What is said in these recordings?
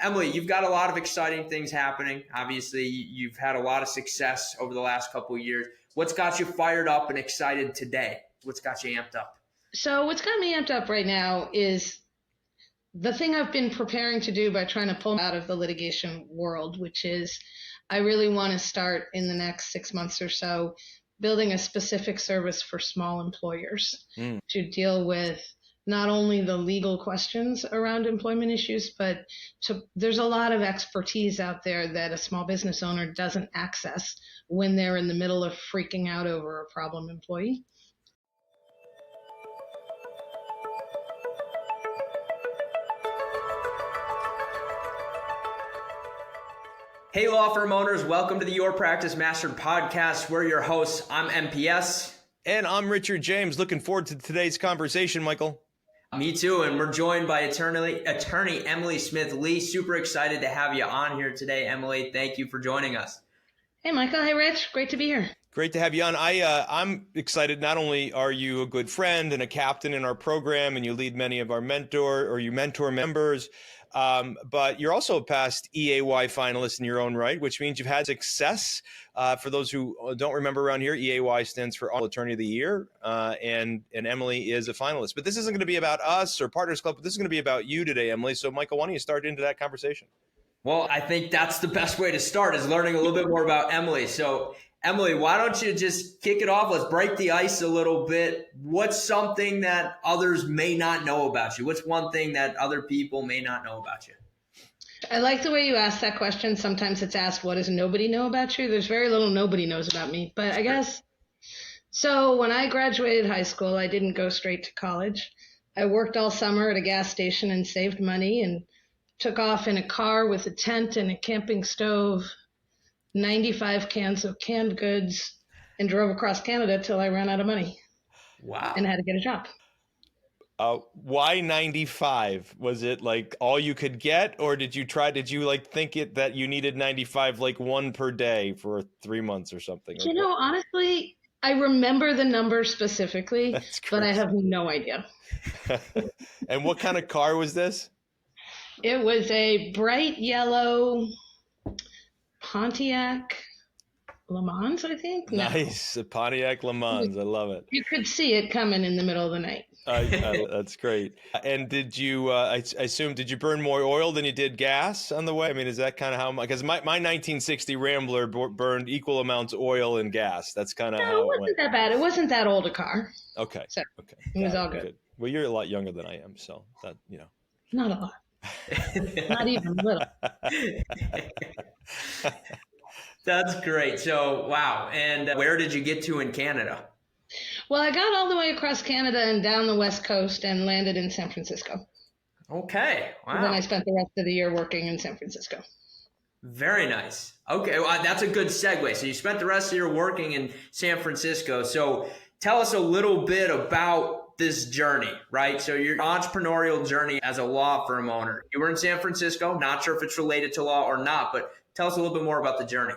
Emily, you've got a lot of exciting things happening. Obviously, you've had a lot of success over the last couple of years. What's got you fired up and excited today? What's got you amped up? So what's got me amped up right now is the thing I've been preparing to do by trying to pull out of the litigation world, which is I really want to start in the next 6 months or so building a specific service for small employers to deal with not only the legal questions around employment issues, but there's a lot of expertise out there that a small business owner doesn't access when they're in the middle of freaking out over a problem employee. Hey, law firm owners, welcome to the Your Practice Mastered podcast. We're your hosts. I'm MPS. And I'm Richard James. Looking forward to today's conversation, Michael. Me too. And we're joined by attorney Emily Smith-Lee. Super excited to have you on here today, Emily. Thank you for joining us. Hey, Michael. Hey, Rich. Great to be here. Great to have you on. I'm excited. Not only are you a good friend and a captain in our program, and you lead many of our you mentor members, but you're also a past EAY finalist in your own right, which means you've had success. For those who don't remember around here, EAY stands for All Attorney of the Year, and Emily is a finalist. But this isn't going to be about us or Partners Club, but this is going to be about you today, Emily. So, Michael, why don't you start into that conversation? Well, I think that's the best way to start, is learning a little bit more about Emily. So, Emily, why don't you just kick it off? Let's break the ice a little bit. What's something that others may not know about you? What's one thing that other people may not know about you? I like the way you ask that question. Sometimes it's asked, what does nobody know about you? There's very little nobody knows about me. But I guess, so when I graduated high school, I didn't go straight to college. I worked all summer at a gas station and saved money and took off in a car with a tent and a camping stove, 95 cans of canned goods, and drove across Canada till I ran out of money. Wow. And had to get a job. Why 95? Was it like all you could get, or did you think that you needed 95, like one per day for 3 months or something? You know, honestly, I remember the number specifically, but I have no idea. And what kind of car was this? It was a bright yellow Pontiac Le Mans, I think. No. Nice. A Pontiac Le Mans. I love it. You could see it coming in the middle of the night. That's great. And did you, I assume, did you burn more oil than you did gas on the way? I mean, is that kind of how, because my 1960 Rambler burned equal amounts of oil and gas. That's kind of how it went. It wasn't that bad. It wasn't that old a car. Okay. So okay. It was all good. Well, you're a lot younger than I am, so that, Not a lot. Not even a little. That's great. So, wow. And where did you get to in Canada? Well, I got all the way across Canada and down the West Coast and landed in San Francisco. Okay. Wow. And then I spent the rest of the year working in San Francisco. Very nice. Okay. Well, that's a good segue. So you spent the rest of your working in San Francisco. So tell us a little bit about this journey, right? So your entrepreneurial journey as a law firm owner. You were in San Francisco. Not sure if it's related to law or not, but tell us a little bit more about the journey.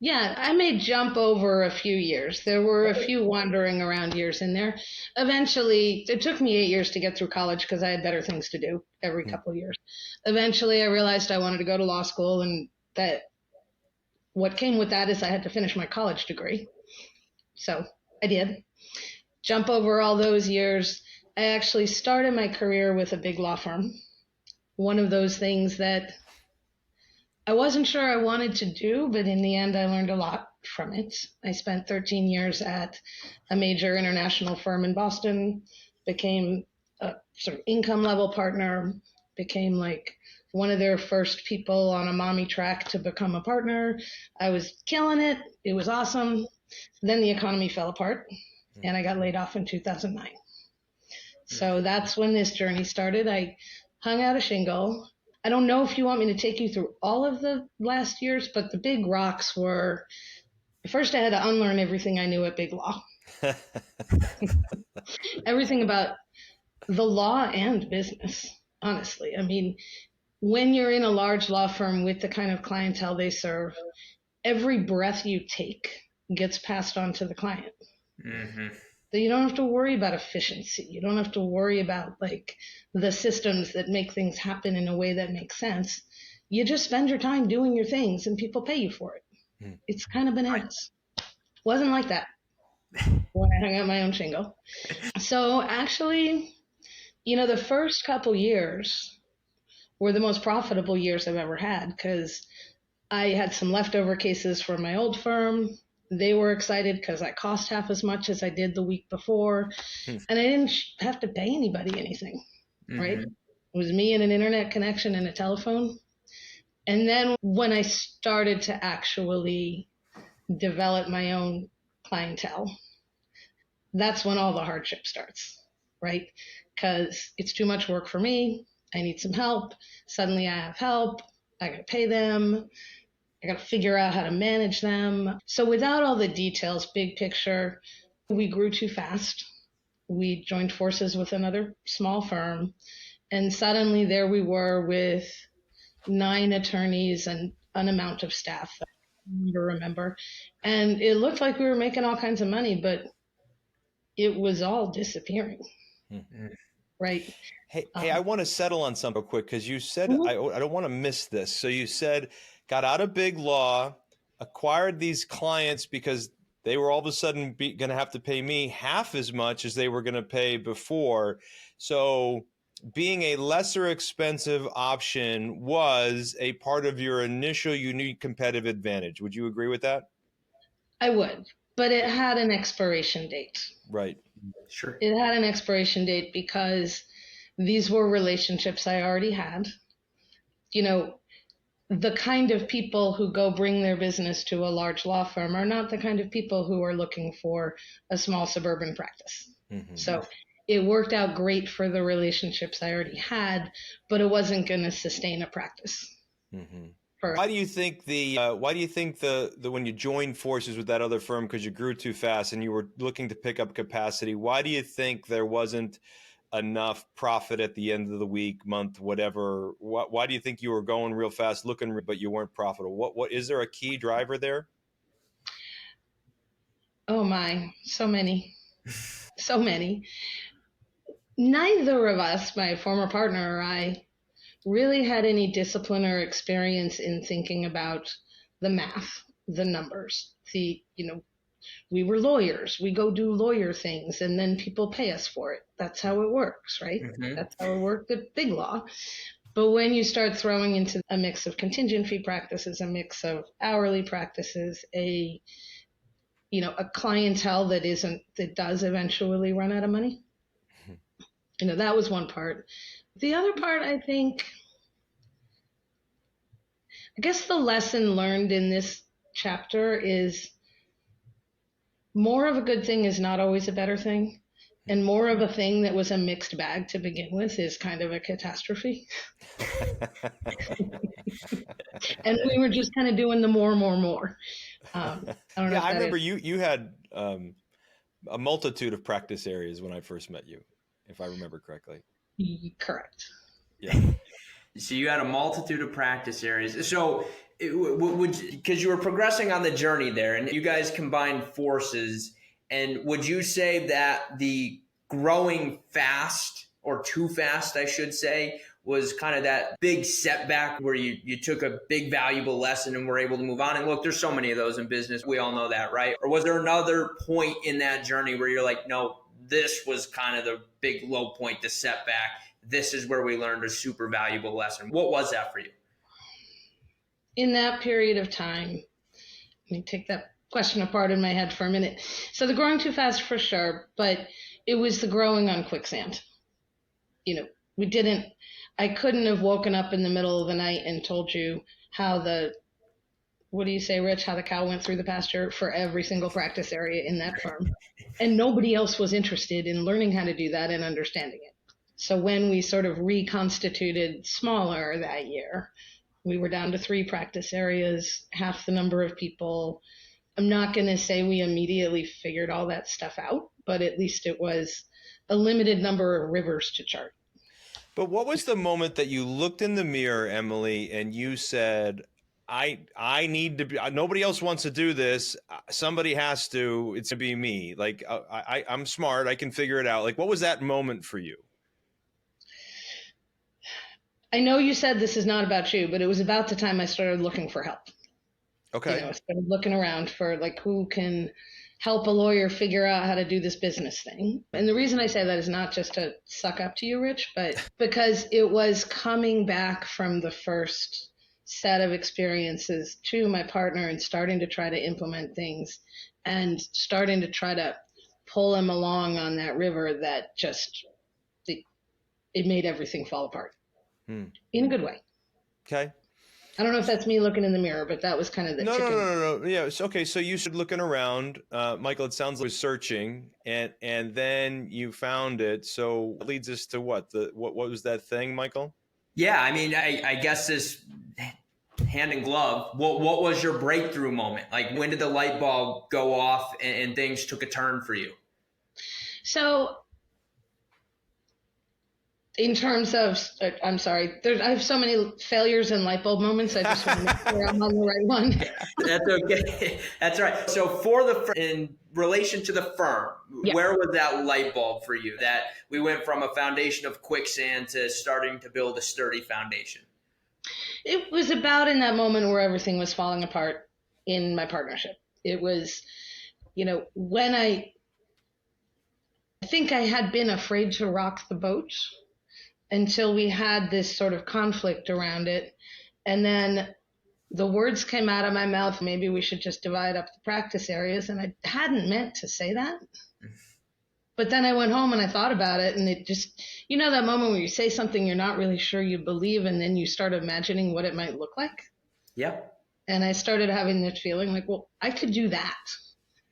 Yeah, I may jump over a few years. There were a few wandering around years in there. Eventually, it took me 8 years to get through college because I had better things to do every couple of years. Eventually, I realized I wanted to go to law school, and that what came with that is I had to finish my college degree. So I did. Jump over all those years. I actually started my career with a big law firm. One of those things that I wasn't sure I wanted to do, but in the end, I learned a lot from it. I spent 13 years at a major international firm in Boston, became a sort of income level partner, became like one of their first people on a mommy track to become a partner. I was killing it. It was awesome. Then the economy fell apart and I got laid off in 2009. So that's when this journey started. I hung out a shingle. I don't know if you want me to take you through all of the last years, but the big rocks were, first I had to unlearn everything I knew at big law. Everything about the law and business, honestly. I mean, when you're in a large law firm with the kind of clientele they serve, every breath you take gets passed on to the client. Mm-hmm. So you don't have to worry about efficiency. You don't have to worry about like the systems that make things happen in a way that makes sense. you just spend your time doing your things and people pay you for it. It's kind of bananas. Wasn't like that when I hung out my own shingle. So actually, the first couple years were the most profitable years I've ever had because I had some leftover cases from my old firm. They were excited because I cost half as much as I did the week before, and I didn't have to pay anybody anything, right? It was me and an internet connection and a telephone. And then when I started to actually develop my own clientele, that's when all the hardship starts, right? Because it's too much work for me. I need some help. Suddenly I have help. I got to pay them. I got to figure out how to manage them. So without all the details, big picture, we grew too fast. We joined forces with another small firm. And suddenly there we were with 9 attorneys and an amount of staff that I remember. And it looked like we were making all kinds of money, but it was all disappearing. Right. Hey, I want to settle on something real quick because you said, I don't want to miss this. So you said, got out of big law, acquired these clients because they were all of a sudden going to have to pay me half as much as they were going to pay before. So being a lesser expensive option was a part of your initial unique competitive advantage. Would you agree with that? I would, but it had an expiration date. Right. Sure. It had an expiration date because these were relationships I already had. The kind of people who go bring their business to a large law firm are not the kind of people who are looking for a small suburban practice. So it worked out great for the relationships I already had, but it wasn't going to sustain a practice. Why do you think the when you joined forces with that other firm because you grew too fast and you were looking to pick up capacity, why do you think there wasn't enough profit at the end of the week, month, whatever? Why do you think you were going real fast, but you weren't profitable? What is there a key driver there? Oh my, so many. So many. Neither of us, my former partner or I, really had any discipline or experience in thinking about the math, the numbers. We were lawyers. We go do lawyer things and then people pay us for it. That's how it works, right? That's how it worked at big law. But when you start throwing into a mix of contingent fee practices, a mix of hourly practices, a clientele that does eventually run out of money, that was one part. The other part, I guess the lesson learned in this chapter is more of a good thing is not always a better thing. And more of a thing that was a mixed bag to begin with is kind of a catastrophe. And we were just kind of doing the more. I don't know. I remember you had a multitude of practice areas when I first met you, if I remember correctly. Correct. Yeah. So you had a multitude of practice areas. So because you were progressing on the journey there and you guys combined forces, and would you say that the growing fast, or too fast, I should say, was kind of that big setback where you took a big valuable lesson and were able to move on? And look, there's so many of those in business. We all know that, right? Or was there another point in that journey where you're like, no, this was kind of the big low point, the setback. This is where we learned a super valuable lesson. What was that for you? In that period of time, let me take that question apart in my head for a minute. So the growing too fast for sure, but it was the growing on quicksand. I couldn't have woken up in the middle of the night and told you how what do you say, Rich, how the cow went through the pasture for every single practice area in that firm. And nobody else was interested in learning how to do that and understanding it. So when we sort of reconstituted smaller that year, we were down to 3 practice areas, half the number of people. I'm not going to say we immediately figured all that stuff out, but at least it was a limited number of rivers to chart. But what was the moment that you looked in the mirror, Emily, and you said, I need to be, nobody else wants to do this. Somebody has to, it's going to be me. Like, I'm smart. I can figure it out. Like, what was that moment for you? I know you said this is not about you, but it was about the time I started looking for help. Okay. I started looking around for like who can help a lawyer figure out how to do this business thing. And the reason I say that is not just to suck up to you, Rich, but because it was coming back from the first set of experiences to my partner and starting to try to implement things and starting to try to pull him along on that river that just, it made everything fall apart in a good way. Okay. I don't know if that's me looking in the mirror, but that was kind of the No, chicken. no. Yeah. Okay. So you started looking around, Michael. It sounds like you were searching, and then you found it. So it leads us to what? What was that thing, Michael? Yeah, I mean, I guess this hand in glove. What was your breakthrough moment? Like, when did the light bulb go off and things took a turn for you? So in terms of, I'm sorry, I have so many failures and light bulb moments. I just want to make sure I'm on the right one. That's okay. That's right. So in relation to the firm, Yeah. where was that light bulb for you? That we went from a foundation of quicksand to starting to build a sturdy foundation. It was about in that moment where everything was falling apart in my partnership. It was, when I think I had been afraid to rock the boat until we had this sort of conflict around it. And then the words came out of my mouth, maybe we should just divide up the practice areas. And I hadn't meant to say that. But then I went home and I thought about it, and it just, that moment where you say something you're not really sure you believe, and then you start imagining what it might look like. Yeah. And I started having this feeling like, well, I could do that.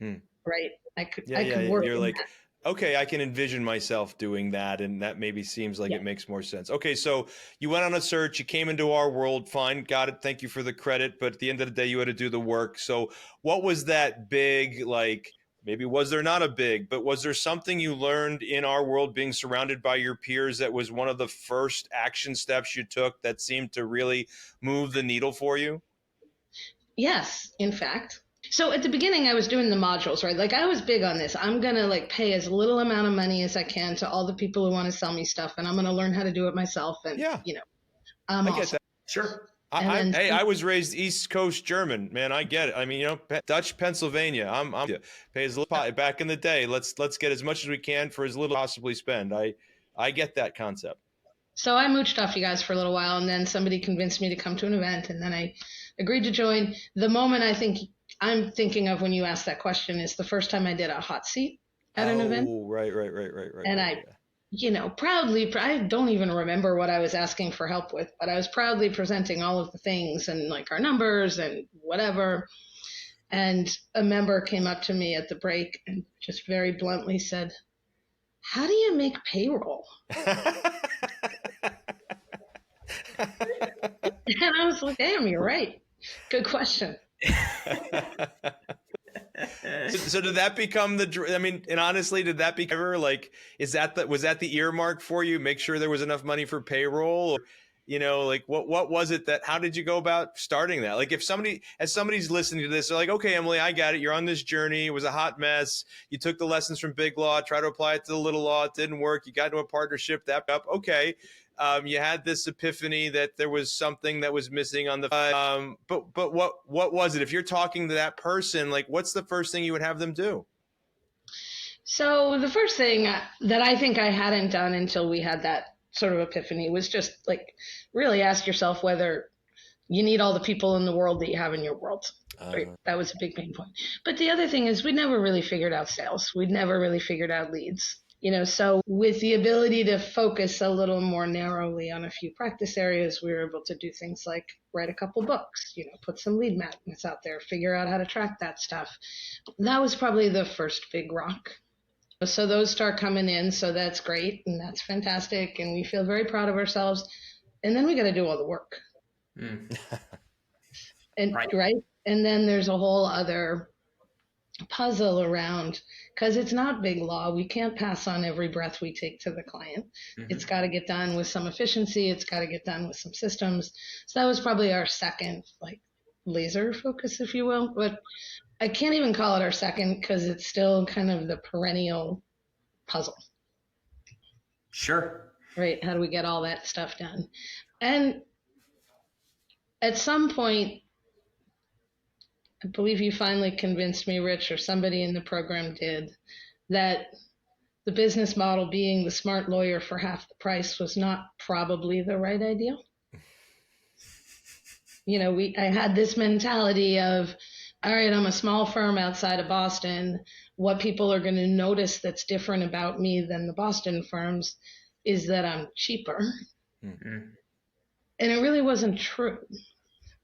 Right? I could work. You're like, okay, I can envision myself doing that, and that maybe seems like it makes more sense. Okay, so you went on a search, you came into our world, fine, got it, thank you for the credit, but at the end of the day, you had to do the work. So what was that big, like, maybe was there not a big, but was there something you learned in our world being surrounded by your peers that was one of the first action steps you took that seemed to really move the needle for you? Yes, in fact. So at the beginning, I was doing the modules, right? Like I was big on this. I'm going to pay as little amount of money as I can to all the people who want to sell me stuff. And I'm going to learn how to do it myself. And, I get that. Sure. I was raised East Coast German, man. I get it. I mean, Dutch Pennsylvania. I'm pay as little back in the day. Let's get as much as we can for as little possibly spend. I get that concept. So I mooched off you guys for a little while, and then somebody convinced me to come to an event, and then I agreed to join. The moment I'm thinking of when you asked that question is the first time I did a hot seat at an event. Oh, right. And I proudly, I don't even remember what I was asking for help with, but I was proudly presenting all of the things and our numbers and whatever. And a member came up to me at the break and just very bluntly said, "How do you make payroll?" And I was like, damn, you're right. Good question. So did that become and honestly, did that become was that the earmark for you? Make sure there was enough money for payroll, or, what was it how did you go about starting that? Like if somebody's listening to this, they're like, okay, Emily, I got it. You're on this journey. It was a hot mess. You took the lessons from big law, try to apply it to the little law. It didn't work. You got into a partnership that up. Okay. You had this epiphany that there was something that was missing on the, but what was it? If you're talking to that person, what's the first thing you would have them do? So the first thing that I think I hadn't done until we had that sort of epiphany was just really ask yourself whether you need all the people in the world that you have in your world. Right? That was a big pain point. But the other thing is we'd never really figured out sales. We'd never really figured out leads. So with the ability to focus a little more narrowly on a few practice areas, we were able to do things like write a couple books, put some lead magnets out there, figure out how to track that stuff. That was probably the first big rock. So those start coming in. So that's great. And that's fantastic. And we feel very proud of ourselves. And then we got to do all the work. And right. And then there's a whole other puzzle around, because it's not big law. We can't pass on every breath we take to the client. It's got to get done with some efficiency. It's got to get done with some systems. So that was probably our second laser focus, if you will. But I can't even call it our second because it's still kind of the perennial puzzle. Sure. Right. How do we get all that stuff done? And at some point, I believe you finally convinced me, Rich, or somebody in the program did, that the business model being the smart lawyer for half the price was not probably the right idea. I had this mentality of, all right, I'm a small firm outside of Boston. What people are going to notice that's different about me than the Boston firms is that I'm cheaper. Mm-hmm. And it really wasn't true.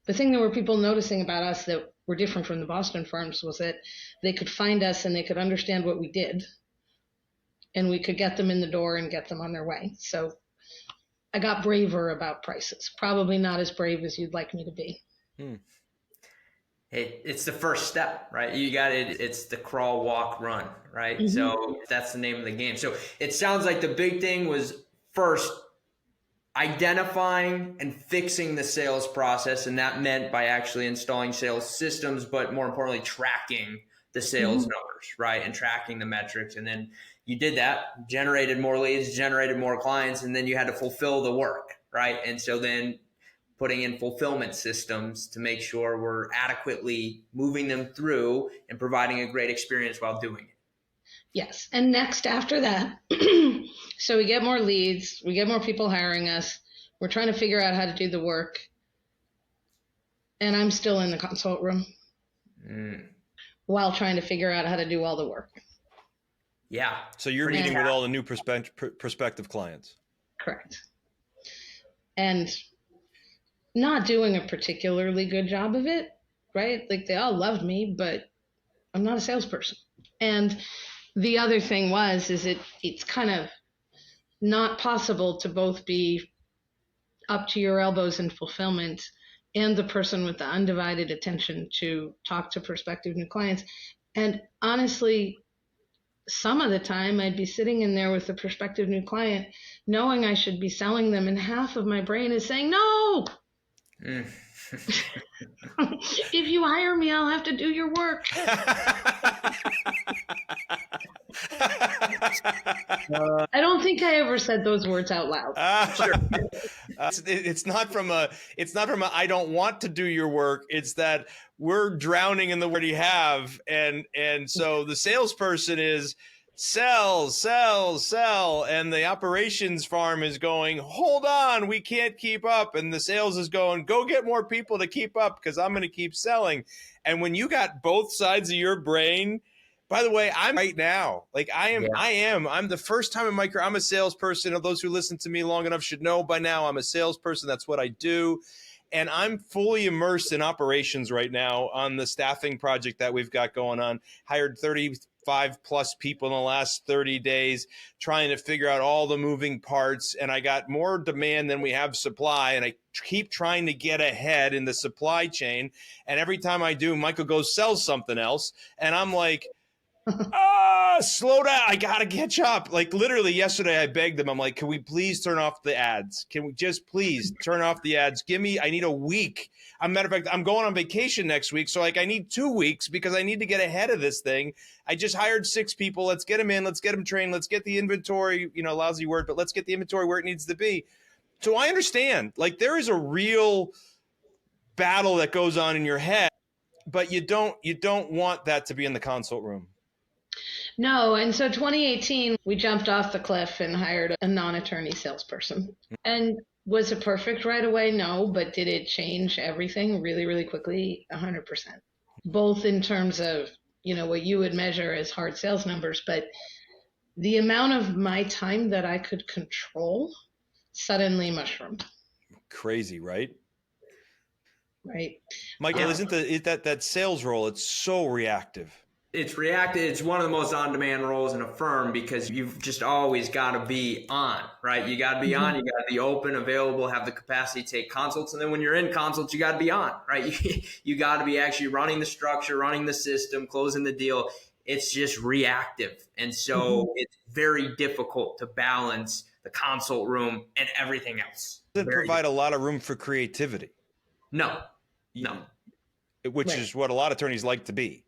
The thing that were people noticing about us that were different from the Boston firms was that they could find us and they could understand what we did, and we could get them in the door and get them on their way. So I got braver about prices, probably not as brave as you'd like me to be. Hey, it's the first step, right? You got it. It's the crawl, walk, run, right? Mm-hmm. So that's the name of the game. So it sounds like the big thing was first identifying and fixing the sales process. And that meant by actually installing sales systems, but more importantly, tracking the sales numbers, right? And tracking the metrics. And then you did that, generated more leads, generated more clients, and then you had to fulfill the work, right? And so then putting in fulfillment systems to make sure we're adequately moving them through and providing a great experience while doing it. Yes. And next after that, so we get more leads, we get more people hiring us. We're trying to figure out how to do the work. And I'm still in the consult room while trying to figure out how to do all the work. Yeah. So you're meeting with all the new prospective clients. Correct. And not doing a particularly good job of it, right? Like they all loved me, but I'm not a salesperson. And the other thing is it's kind of not possible to both be up to your elbows in fulfillment and the person with the undivided attention to talk to prospective new clients. And honestly, some of the time I'd be sitting in there with a prospective new client knowing I should be selling them, and half of my brain is saying, no, if you hire me, I'll have to do your work. I don't think I ever said those words out loud. Sure. It's not from a I don't want to do your work. It's that we're drowning in the word you have, and so the salesperson is sell, and the operations farm is going, hold on, we can't keep up, and the sales is going, go get more people to keep up because I'm going to keep selling. And when you got both sides of your brain, by the way, I'm right now, like I'm the first time in my career, I'm a salesperson. Those who listen to me long enough should know by now I'm a salesperson. That's what I do. And I'm fully immersed in operations right now on the staffing project that we've got going on. Hired 35 plus people in the last 30 days, trying to figure out all the moving parts. And I got more demand than we have supply. And I keep trying to get ahead in the supply chain. And every time I do, Michael goes, sell something else. And I'm like, slow down. I got to catch up. Like literally yesterday, I begged them. I'm like, can we please turn off the ads? Can we just please turn off the ads? I need a week. Matter of fact, I'm going on vacation next week. So like I need 2 weeks because I need to get ahead of this thing. I just hired 6 people. Let's get them in. Let's get them trained. Let's get the inventory, lousy word, but let's get the inventory where it needs to be. So I understand, like there is a real battle that goes on in your head, but you don't want that to be in the consult room. No, and so 2018, we jumped off the cliff and hired a non-attorney salesperson. And was it perfect right away? No, but did it change everything really, really quickly? 100%. Both in terms of, what you would measure as hard sales numbers, but the amount of my time that I could control suddenly mushroomed. Crazy, right? Right. Michael, isn't that sales role, it's so reactive. It's reactive. It's one of the most on-demand roles in a firm because you've just always got to be on, right? You got to be on. You got to be open, available, have the capacity to take consults. And then when you're in consults, you got to be on, right? You got to be actually running the structure, running the system, closing the deal. It's just reactive. And so it's very difficult to balance the consult room and everything else. Doesn't provide a lot of room for creativity. No. Which is what a lot of attorneys like to be.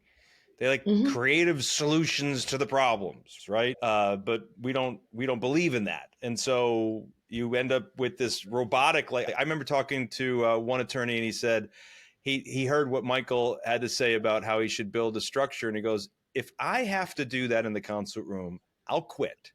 They like creative solutions to the problems, right? But we don't believe in that. And so, you end up with this robotic. Like I remember talking to one attorney, and he said he heard what Michael had to say about how he should build a structure, and he goes, "If I have to do that in the consult room, I'll quit,"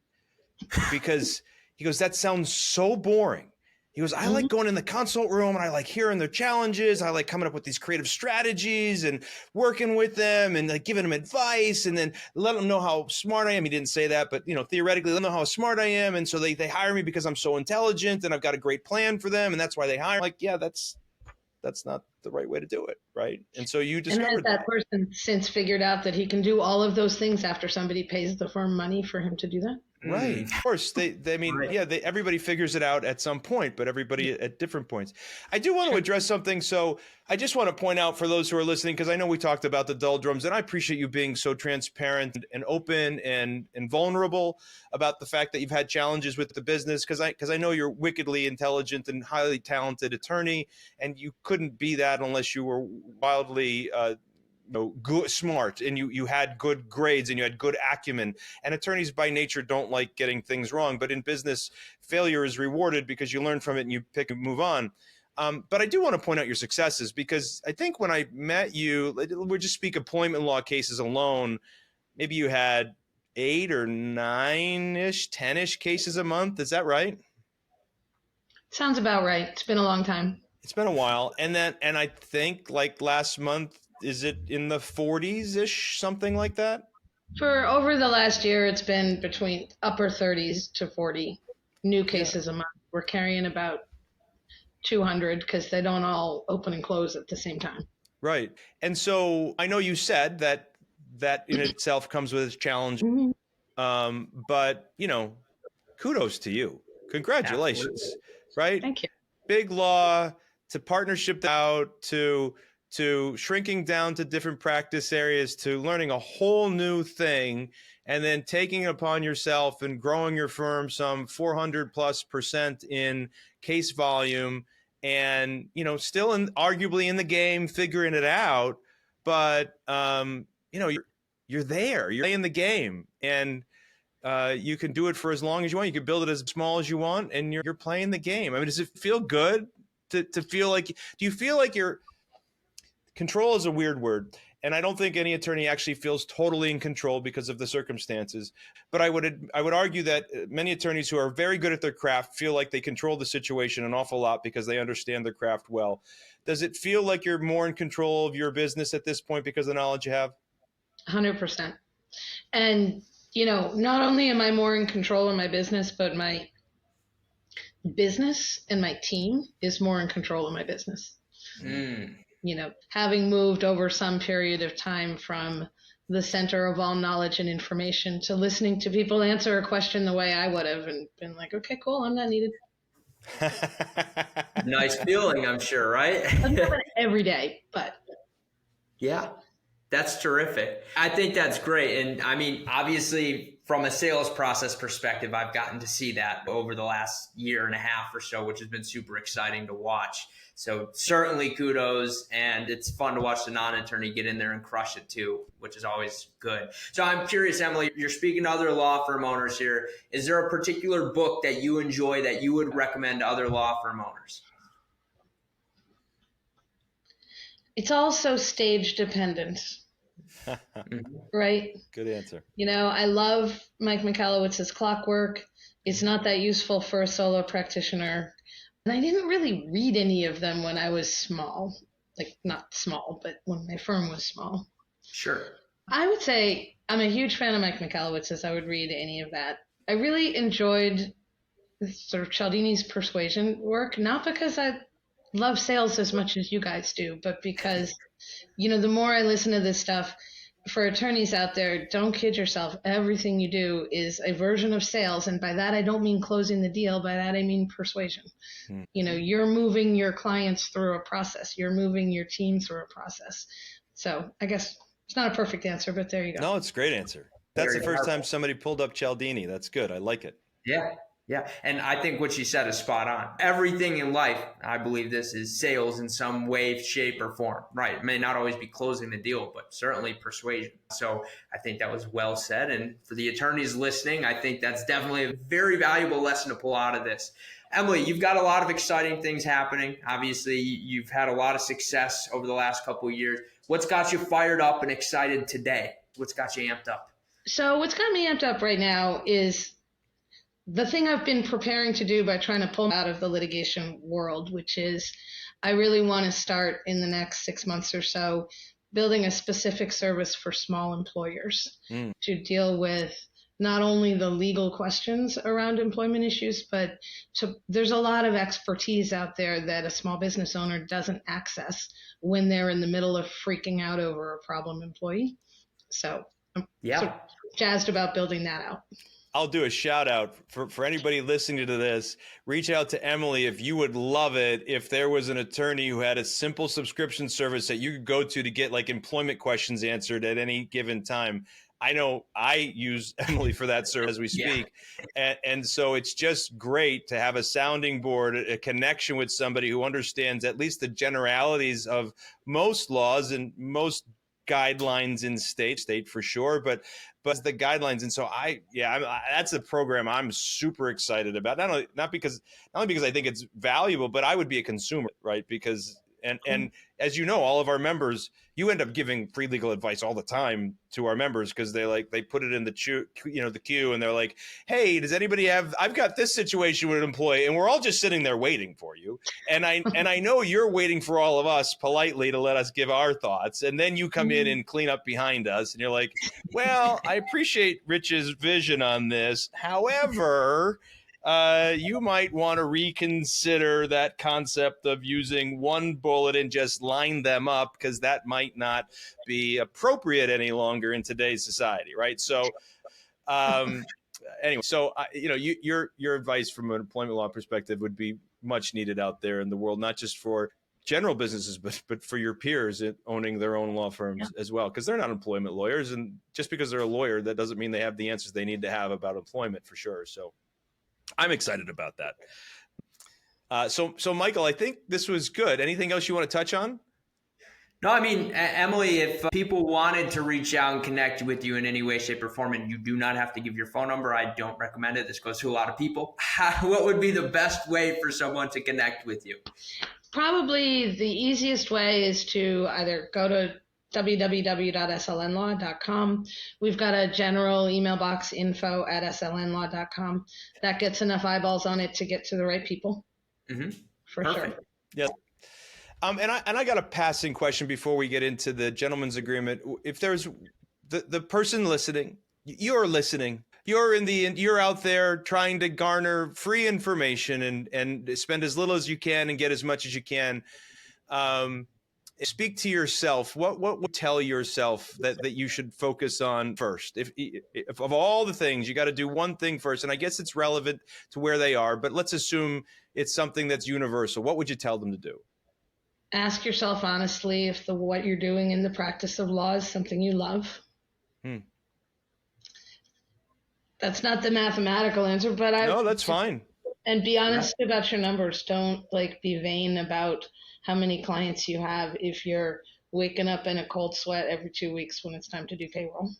because he goes, "That sounds so boring." He goes, "I like going in the consult room and I like hearing their challenges. I like coming up with these creative strategies and working with them and like giving them advice and then let them know how smart I am." He didn't say that, but theoretically, let them know how smart I am. And so they hire me because I'm so intelligent and I've got a grete plan for them. And that's why they hire. Like, yeah, that's not the right way to do it. Right. And so you And has discovered that person since figured out that he can do all of those things after somebody pays the firm money for him to do that? Right. Of course. Everybody figures it out at some point, but everybody at different points. I do want to address something. So I just want to point out for those who are listening, because I know we talked about the doldrums, and I appreciate you being so transparent and open and vulnerable about the fact that you've had challenges with the business, because I know you're wickedly intelligent and highly talented attorney, and you couldn't be that unless you were wildly good, smart, and you had good grades and you had good acumen. And attorneys by nature don't like getting things wrong, but in business, failure is rewarded because you learn from it and you pick and move on. But I do want to point out your successes, because I think when I met you, we'll just speak employment law cases alone, maybe you had 8 or 9-ish, 10-ish cases a month. Is that right? Sounds about right. It's been a long time. It's been a while. And I think like last month, is it in the 40s-ish, something like that? For over the last year, it's been between upper 30s to 40 new cases a month. We're carrying about 200 because they don't all open and close at the same time. Right. And so I know you said that in itself comes with its challenge. But, kudos to you. Congratulations. Absolutely. Right? Thank you. Big law to partnership out to shrinking down to different practice areas to learning a whole new thing and then taking it upon yourself and growing your firm some 400+% in case volume and, still arguably in the game, figuring it out. But, you're there, you're in the game, and you can do it for as long as you want. You can build it as small as you want, and you're playing the game. I mean, does it feel good to feel like, do you feel like you're, control is a weird word, and I don't think any attorney actually feels totally in control because of the circumstances. But I would argue that many attorneys who are very good at their craft feel like they control the situation an awful lot because they understand their craft well. Does it feel like you're more in control of your business at this point because of the knowledge you have? 100%. And, not only am I more in control of my business, but my business and my team is more in control of my business. Having moved over some period of time from the center of all knowledge and information to listening to people answer a question the way I would have and been like, okay, cool, I'm not needed. Nice feeling, I'm sure, right? I'm doing it every day, but. Yeah, that's terrific. I think that's great. And I mean, obviously, from a sales process perspective, I've gotten to see that over the last year and a half or so, which has been super exciting to watch. So certainly kudos, and it's fun to watch the non-attorney get in there and crush it too, which is always good. So I'm curious, Emily, you're speaking to other law firm owners here. Is there a particular book that you enjoy that you would recommend to other law firm owners? It's also stage dependent, right? Good answer. I love Mike Michalowicz's Clockwork. It's not that useful for a solo practitioner. And I didn't really read any of them when I was small. Like, not small, but when my firm was small. Sure. I would say I'm a huge fan of Mike Michalowicz's. I would read any of that. I really enjoyed sort of Cialdini's persuasion work, not because I love sales as much as you guys do, but because, the more I listen to this stuff, for attorneys out there, don't kid yourself. Everything you do is a version of sales. And by that, I don't mean closing the deal. By that, I mean persuasion. You're moving your clients through a process. You're moving your team through a process. So I guess it's not a perfect answer, but there you go. No, it's a great answer. That's Very the first powerful. time somebody pulled up Cialdini. That's good. I like it. Yeah. Yeah. And I think what you said is spot on. Everything in life, I believe this is sales in some way, shape, or form, right? It may not always be closing the deal, but certainly persuasion. So I think that was well said. And for the attorneys listening, I think that's definitely a very valuable lesson to pull out of this. Emily, you've got a lot of exciting things happening. Obviously, you've had a lot of success over the last couple of years. What's got you fired up and excited today? What's got you amped up? So what's got me amped up right now is the thing I've been preparing to do by trying to pull out of the litigation world, which is I really want to start in the next 6 months or so building a specific service for small employers to deal with not only the legal questions around employment issues, but there's a lot of expertise out there that a small business owner doesn't access when they're in the middle of freaking out over a problem employee. So I'm sort of jazzed about building that out. I'll do a shout out for anybody listening to this. Reach out to Emily if you would love it. If there was an attorney who had a simple subscription service that you could go to get like employment questions answered at any given time. I know I use Emily for that service as we speak. And so it's just great to have a sounding board, a connection with somebody who understands at least the generalities of most laws and most guidelines in state for sure, but the guidelines. And so that's a program I'm super excited about. Not only because I think it's valuable, but I would be a consumer, right? Because and as you know, all of our members, you end up giving free legal advice all the time to our members because they put it in the queue, and they're like, hey, does anybody have, I've got this situation with an employee, and we're all just sitting there waiting for you. And I know you're waiting for all of us politely to let us give our thoughts. And then you come in and clean up behind us, and you're like, well, I appreciate Rich's vision on this. However, you might want to reconsider that concept of using one bullet and just line them up, because that might not be appropriate any longer in today's society, right? So, anyway, so your advice from an employment law perspective would be much needed out there in the world, not just for general businesses, but for your peers owning their own law firms as well, because they're not employment lawyers, and just because they're a lawyer, that doesn't mean they have the answers they need to have about employment, for sure. So I'm excited about that. So Michael, I think this was good. Anything else you want to touch on? No, I mean, Emily, if people wanted to reach out and connect with you in any way, shape, or form, and you do not have to give your phone number, I don't recommend it. This goes to a lot of people. What would be the best way for someone to connect with you? Probably the easiest way is to either go to www.slnlaw.com. We've got a general email box, info@slnlaw.com. That gets enough eyeballs on it to get to the right people. For Perfect. sure. Yeah. And I got a passing question before we get into the gentleman's agreement. If there's the person listening, you're listening, you're out there trying to garner free information and spend as little as you can and get as much as you can. Speak to yourself. What would tell yourself that you should focus on first? If of all the things, you got to do one thing first, and I guess it's relevant to where they are, but let's assume it's something that's universal. What would you tell them to do? Ask yourself honestly if what you're doing in the practice of law is something you love. That's not the mathematical answer, but no, that's fine. And be honest about your numbers. Don't be vain about how many clients you have if you're waking up in a cold sweat every 2 weeks when it's time to do payroll.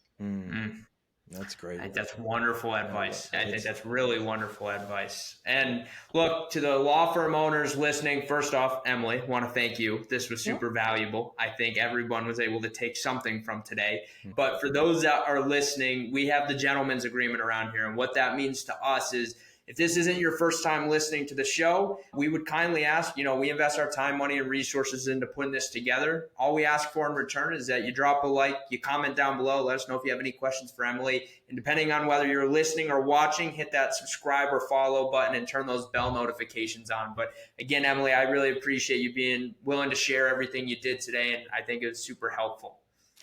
That's great. I think that's wonderful advice. I think that's really wonderful advice. And look, to the law firm owners listening, first off, Emily, want to thank you. This was super valuable. I think everyone was able to take something from today. But for those that are listening, we have the gentleman's agreement around here. And what that means to us is, if this isn't your first time listening to the show, we would kindly ask, we invest our time, money, and resources into putting this together. All we ask for in return is that you drop a like, you comment down below, let us know if you have any questions for Emily. And depending on whether you're listening or watching, hit that subscribe or follow button and turn those bell notifications on. But again, Emily, I really appreciate you being willing to share everything you did today, and I think it was super helpful.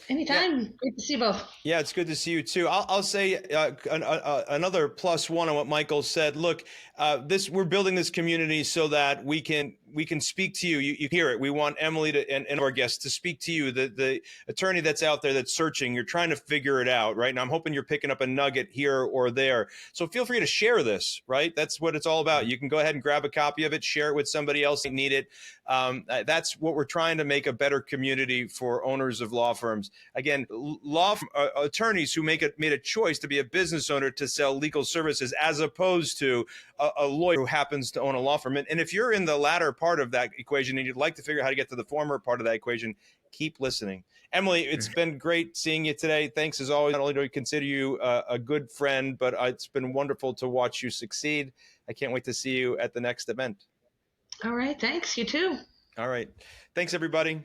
Anytime. Yeah. Great to see you both. Yeah, it's good to see you too. I'll say another +1 on what Michael said. Look, we're building this community so that we can speak to you. You hear it. We want Emily and our guests to speak to you, the attorney that's out there that's searching. You're trying to figure it out, right? And I'm hoping you're picking up a nugget here or there. So feel free to share this, right? That's what it's all about. You can go ahead and grab a copy of it, share it with somebody else that need it. That's what we're trying to make a better community for owners of law firms. Again, attorneys who made a choice to be a business owner to sell legal services, as opposed to a lawyer who happens to own a law firm. And if you're in the latter part of that equation and you'd like to figure out how to get to the former part of that equation, keep listening. Emily, it's been great seeing you today. Thanks as always. Not only do I consider you a good friend, but it's been wonderful to watch you succeed. I can't wait to see you at the next event. All right. Thanks. You too. All right. Thanks, everybody.